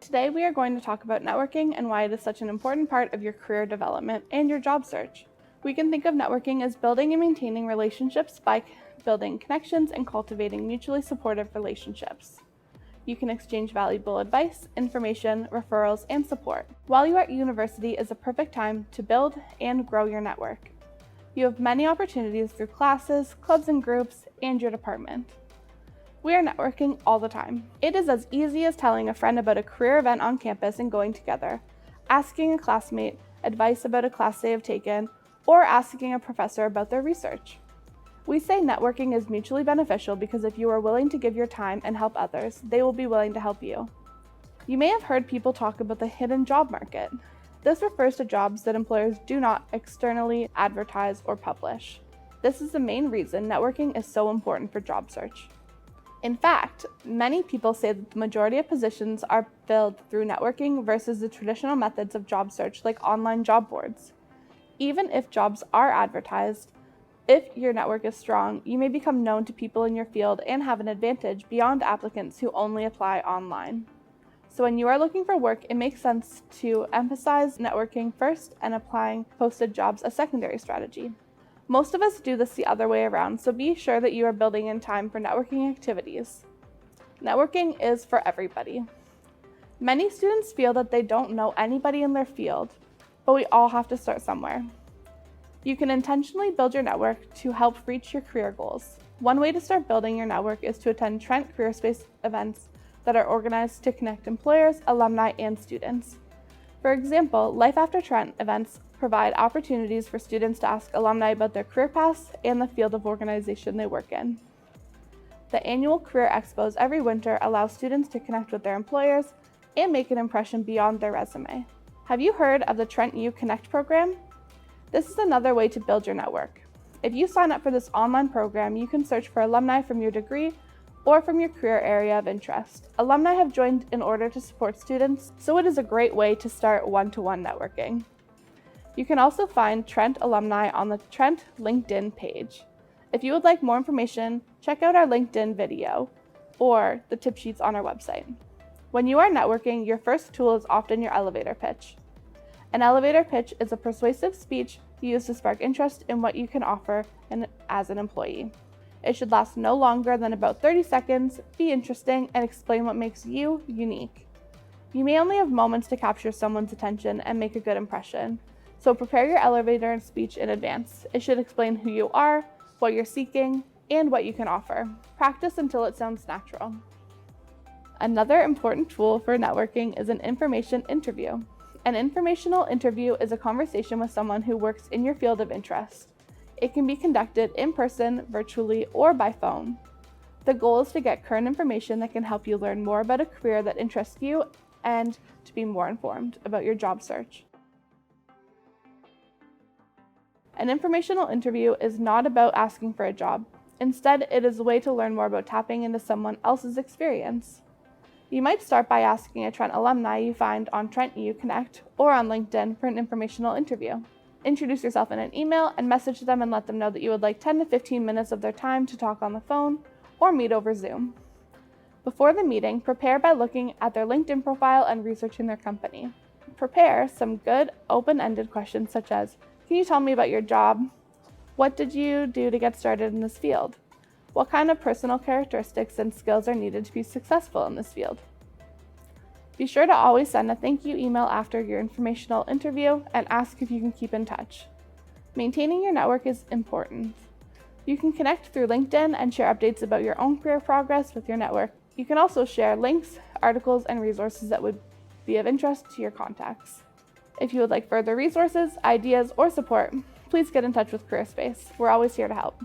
Today we are going to talk about networking and why it is such an important part of your career development and your job search. We can think of networking as building and maintaining relationships by building connections and cultivating mutually supportive relationships. You can exchange valuable advice, information, referrals, and support. While you are at university is a perfect time to build and grow your network. You have many opportunities through classes, clubs and groups, and your department. We are networking all the time. It is as easy as telling a friend about a career event on campus and going together, asking a classmate advice about a class they have taken, or asking a professor about their research. We say networking is mutually beneficial because if you are willing to give your time and help others, they will be willing to help you. You may have heard people talk about the hidden job market. This refers to jobs that employers do not externally advertise or publish. This is the main reason networking is so important for job search. In fact, many people say that the majority of positions are filled through networking versus the traditional methods of job search like online job boards. Even if jobs are advertised, if your network is strong, you may become known to people in your field and have an advantage beyond applicants who only apply online. So when you are looking for work, it makes sense to emphasize networking first and applying posted jobs a secondary strategy. Most of us do this the other way around, so be sure that you are building in time for networking activities. Networking is for everybody. Many students feel that they don't know anybody in their field, but we all have to start somewhere. You can intentionally build your network to help reach your career goals. One way to start building your network is to attend Trent CareerSpace events that are organized to connect employers, alumni, and students. For example, Life After Trent events provide opportunities for students to ask alumni about their career paths and the field of organization they work in. The annual Career Expos every winter allow students to connect with their employers and make an impression beyond their resume. Have you heard of the Trent U Connect program? This is another way to build your network. If you sign up for this online program, you can search for alumni from your degree or from your career area of interest. Alumni have joined in order to support students, so it is a great way to start one-to-one networking. You can also find Trent alumni on the Trent LinkedIn page. If you would like more information, check out our LinkedIn video or the tip sheets on our website. When you are networking, your first tool is often your elevator pitch. An elevator pitch is a persuasive speech used to spark interest in what you can offer as an employee. It should last no longer than about 30 seconds, be interesting, and explain what makes you unique. You may only have moments to capture someone's attention and make a good impression. So prepare your elevator speech in advance. It should explain who you are, what you're seeking, and what you can offer. Practice until it sounds natural. Another important tool for networking is an information interview. An informational interview is a conversation with someone who works in your field of interest. It can be conducted in person, virtually, or by phone. The goal is to get current information that can help you learn more about a career that interests you and to be more informed about your job search. An informational interview is not about asking for a job. Instead, it is a way to learn more about tapping into someone else's experience. You might start by asking a Trent alumni you find on Trent U Connect or on LinkedIn for an informational interview. Introduce yourself in an email and message them and let them know that you would like 10 to 15 minutes of their time to talk on the phone or meet over Zoom. Before the meeting, prepare by looking at their LinkedIn profile and researching their company. Prepare some good open-ended questions such as, can you tell me about your job? What did you do to get started in this field? What kind of personal characteristics and skills are needed to be successful in this field? Be sure to always send a thank you email after your informational interview and ask if you can keep in touch. Maintaining your network is important. You can connect through LinkedIn and share updates about your own career progress with your network. You can also share links, articles, and resources that would be of interest to your contacts. If you would like further resources, ideas, or support, please get in touch with CareerSpace. We're always here to help.